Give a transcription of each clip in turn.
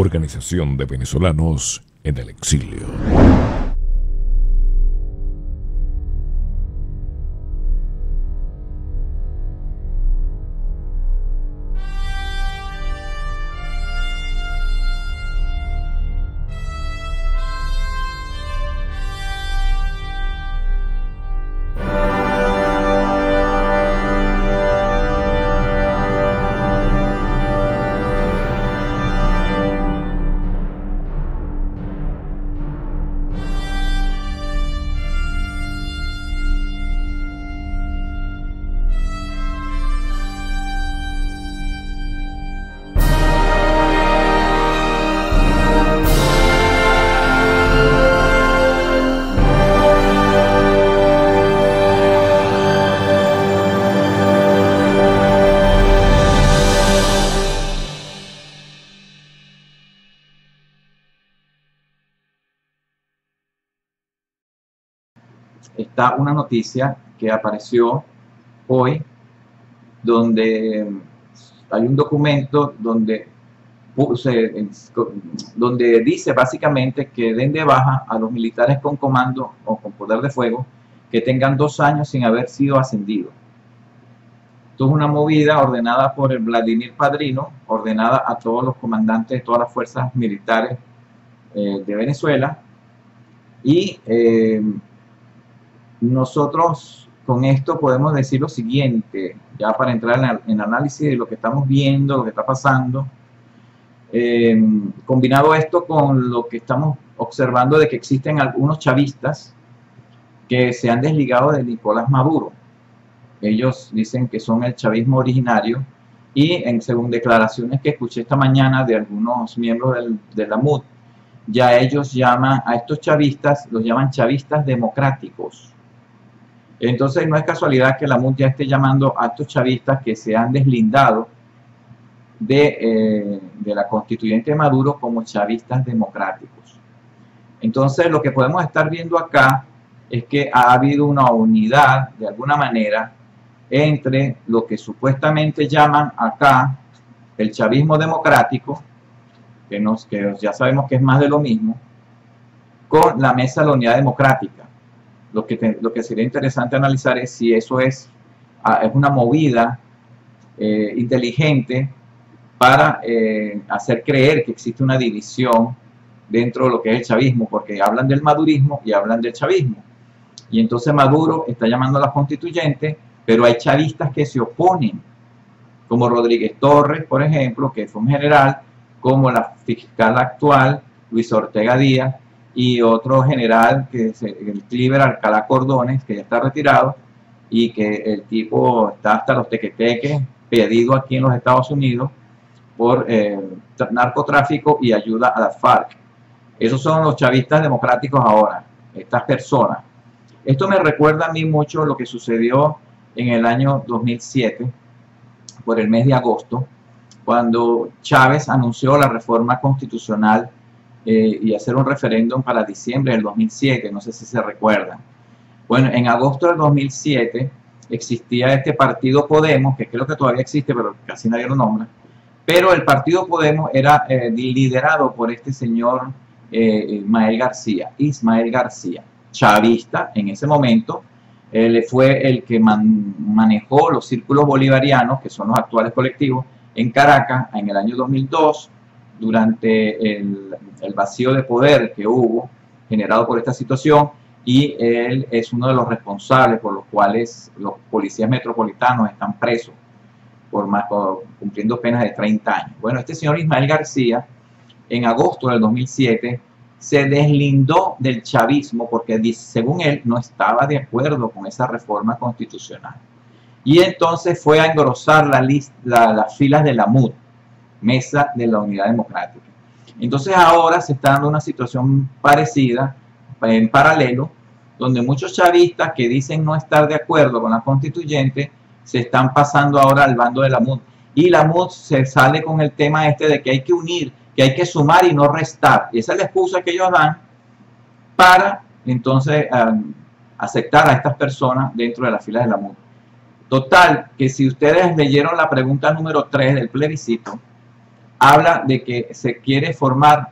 Organización de Venezolanos en el Exilio. Está una noticia que apareció hoy donde hay un documento donde dice básicamente que den de baja a los militares con comando o con poder de fuego que tengan 2 años sin haber sido ascendidos. Esto es una movida ordenada por el Vladimir Padrino, ordenada a todos los comandantes de todas las fuerzas militares de Venezuela, y nosotros con esto podemos decir lo siguiente, ya para entrar en análisis de lo que estamos viendo, lo que está pasando, combinado esto con lo que estamos observando de que existen algunos chavistas que se han desligado de Nicolás Maduro. Ellos dicen que son el chavismo originario y según declaraciones que escuché esta mañana de algunos miembros de la MUD, ya ellos llaman a estos chavistas, los llaman chavistas democráticos. Entonces no es casualidad que la MUD ya esté llamando a estos chavistas que se han deslindado de la constituyente de Maduro como chavistas democráticos. Entonces lo que podemos estar viendo acá es que ha habido una unidad de alguna manera entre lo que supuestamente llaman acá el chavismo democrático, que ya sabemos que es más de lo mismo, con la Mesa de la Unidad Democrática. Lo que sería interesante analizar es si eso es una movida inteligente para hacer creer que existe una división dentro de lo que es el chavismo, porque hablan del madurismo y hablan del chavismo. Y entonces Maduro está llamando a las constituyentes, pero hay chavistas que se oponen, como Rodríguez Torres, por ejemplo, que fue un general, como la fiscal actual, Luis Ortega Díaz, y otro general, que es el Cliver Alcalá Cordones, que ya está retirado, y que el tipo está hasta los tequeteques, pedido aquí en los Estados Unidos por narcotráfico y ayuda a la FARC. Esos son los chavistas democráticos ahora, estas personas. Esto me recuerda a mí mucho lo que sucedió en el año 2007, por el mes de agosto, cuando Chávez anunció la reforma constitucional y hacer un referéndum para diciembre del 2007, no sé si se recuerdan. Bueno, en agosto del 2007 existía este partido Podemos, que creo que todavía existe, pero casi nadie lo nombra, pero el partido Podemos era liderado por este señor Ismael García, chavista en ese momento. Él fue el que manejó los círculos bolivarianos, que son los actuales colectivos, en Caracas en el año 2002, durante el vacío de poder que hubo generado por esta situación, y él es uno de los responsables por los cuales los policías metropolitanos están presos cumpliendo penas de 30 años. Bueno, este señor Ismael García, en agosto del 2007, se deslindó del chavismo porque, según él, no estaba de acuerdo con esa reforma constitucional. Y entonces fue a engrosar las filas de la MUD, Mesa de la Unidad Democrática. Entonces ahora se está dando una situación parecida, en paralelo, donde muchos chavistas que dicen no estar de acuerdo con la constituyente se están pasando ahora al bando de la MUD. Y la MUD se sale con el tema de que hay que unir, que hay que sumar y no restar. Y esa es la excusa que ellos dan para entonces aceptar a estas personas dentro de las filas de la MUD. Total, que si ustedes leyeron la pregunta número 3 del plebiscito, habla de que se quiere formar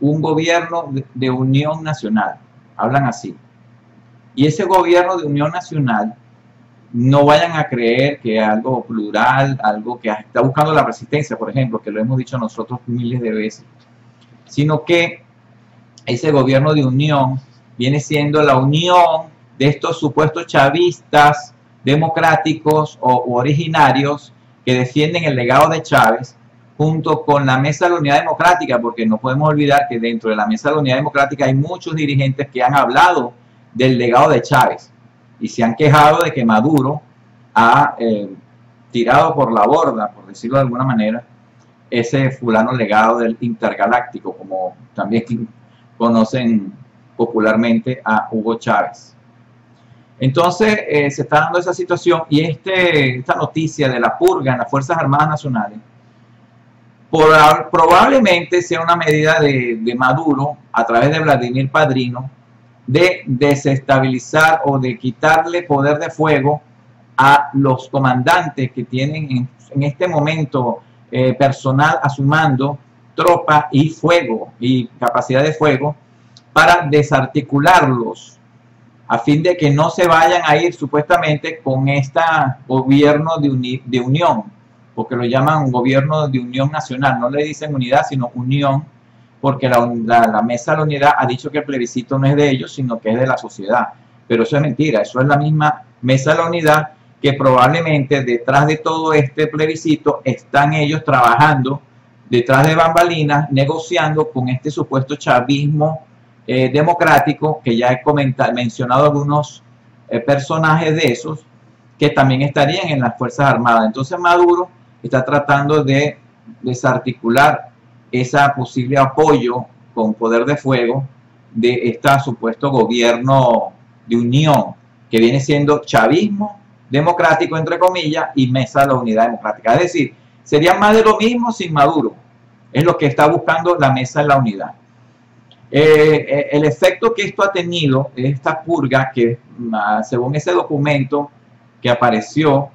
un gobierno de unión nacional, hablan así. Y ese gobierno de unión nacional, no vayan a creer que es algo plural, algo que está buscando la resistencia, por ejemplo, que lo hemos dicho nosotros miles de veces, sino que ese gobierno de unión viene siendo la unión de estos supuestos chavistas democráticos o originarios que defienden el legado de Chávez, junto con la Mesa de la Unidad Democrática, porque no podemos olvidar que dentro de la Mesa de la Unidad Democrática hay muchos dirigentes que han hablado del legado de Chávez y se han quejado de que Maduro ha tirado por la borda, por decirlo de alguna manera, ese fulano legado del intergaláctico, como también conocen popularmente a Hugo Chávez. Entonces se está dando esa situación y esta noticia de la purga en las Fuerzas Armadas Nacionales probablemente sea una medida de Maduro a través de Vladimir Padrino de desestabilizar o de quitarle poder de fuego a los comandantes que tienen en este momento personal a su mando, tropa y fuego y capacidad de fuego, para desarticularlos a fin de que no se vayan a ir supuestamente con este gobierno de unión, porque lo llaman gobierno de unión nacional, no le dicen unidad sino unión, porque la Mesa de la Unidad ha dicho que el plebiscito no es de ellos, sino que es de la sociedad. Pero eso es mentira, eso es la misma Mesa de la Unidad que probablemente detrás de todo este plebiscito están ellos trabajando detrás de bambalinas, negociando con este supuesto chavismo democrático, que ya he mencionado algunos personajes de esos, que también estarían en las Fuerzas Armadas. Entonces Maduro está tratando de desarticular ese posible apoyo con poder de fuego de este supuesto gobierno de unión, que viene siendo chavismo democrático, entre comillas, y Mesa de la Unidad Democrática. Es decir, sería más de lo mismo sin Maduro. Es lo que está buscando la Mesa de la Unidad. El efecto que esto ha tenido, esta purga, que según ese documento que apareció,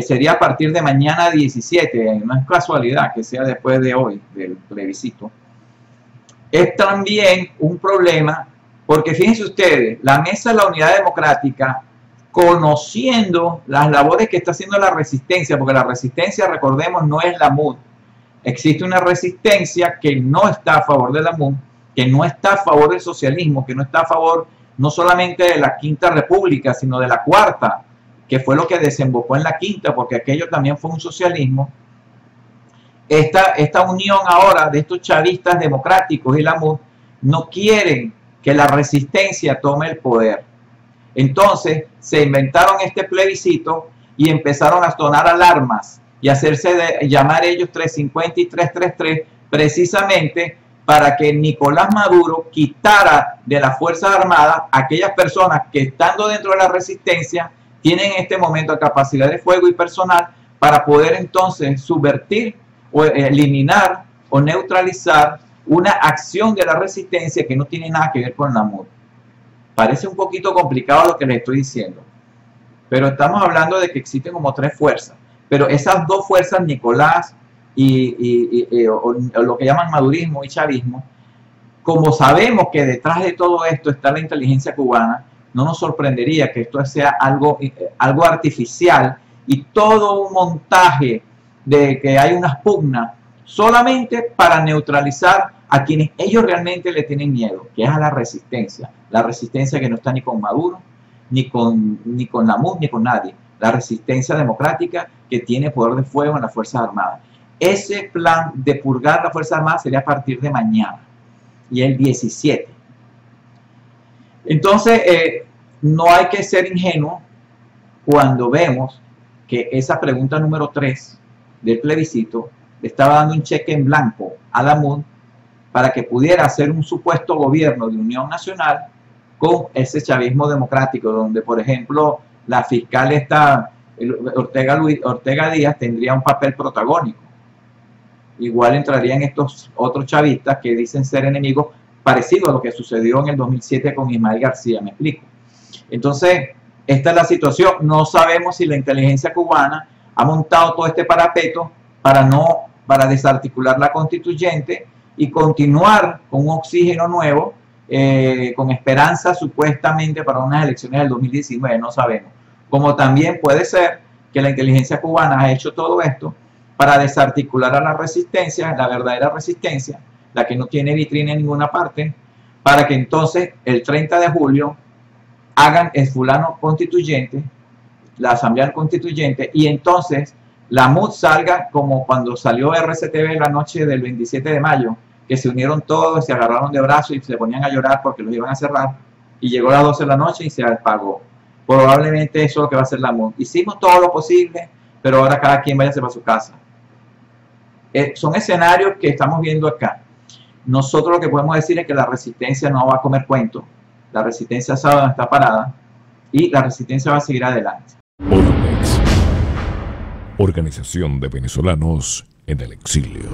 sería a partir de mañana 17, no es casualidad que sea después de hoy, del plebiscito, es también un problema, porque fíjense ustedes, la Mesa de la Unidad Democrática, conociendo las labores que está haciendo la resistencia, porque la resistencia, recordemos, no es la MUD, existe una resistencia que no está a favor de la MUD, que no está a favor del socialismo, que no está a favor no solamente de la Quinta República, sino de la Cuarta, que fue lo que desembocó en la Quinta, porque aquello también fue un socialismo. Esta unión ahora de estos chavistas democráticos y la MUD no quieren que la resistencia tome el poder. Entonces se inventaron este plebiscito y empezaron a sonar alarmas y hacerse llamar ellos 350 y 333 precisamente para que Nicolás Maduro quitara de las Fuerzas Armadas a aquellas personas que, estando dentro de la resistencia, tienen en este momento capacidad de fuego y personal para poder entonces subvertir o eliminar o neutralizar una acción de la resistencia que no tiene nada que ver con la MUD. Parece un poquito complicado lo que les estoy diciendo, pero estamos hablando de que existen como 3 fuerzas, pero esas 2 fuerzas, Nicolás o lo que llaman madurismo y chavismo, como sabemos que detrás de todo esto está la inteligencia cubana, no nos sorprendería que esto sea algo artificial y todo un montaje de que hay unas pugnas solamente para neutralizar a quienes ellos realmente le tienen miedo, que es a la resistencia que no está ni con Maduro, ni con la MUD, ni con nadie, la resistencia democrática que tiene poder de fuego en las Fuerzas Armadas. Ese plan de purgar las Fuerzas Armadas sería a partir de mañana y el 17. Entonces, no hay que ser ingenuo cuando vemos que esa pregunta número 3 del plebiscito le estaba dando un cheque en blanco a la MUD para que pudiera hacer un supuesto gobierno de unión nacional con ese chavismo democrático, donde, por ejemplo, la fiscal Ortega Díaz tendría un papel protagónico. Igual entrarían estos otros chavistas que dicen ser enemigos, parecido a lo que sucedió en el 2007 con Ismael García, me explico. Entonces, esta es la situación. No sabemos si la inteligencia cubana ha montado todo este parapeto para no para desarticular la constituyente y continuar con un oxígeno nuevo, con esperanza supuestamente para unas elecciones del 2019, no sabemos. Como también puede ser que la inteligencia cubana ha hecho todo esto para desarticular a la resistencia, la verdadera resistencia, la que no tiene vitrina en ninguna parte, para que entonces el 30 de julio hagan el fulano constituyente, la asamblea constituyente, y entonces la MUD salga como cuando salió RCTV la noche del 27 de mayo, que se unieron todos, se agarraron de brazos y se ponían a llorar porque los iban a cerrar, y llegó a las 12 de la noche y se apagó. Probablemente eso es lo que va a hacer la MUD. Hicimos todo lo posible, pero ahora cada quien váyase para su casa. Son escenarios que estamos viendo acá. Nosotros lo que podemos decir es que la resistencia no va a comer cuento. La resistencia sabe dónde está parada y la resistencia va a seguir adelante. Ormex, Organización de Venezolanos en el Exilio.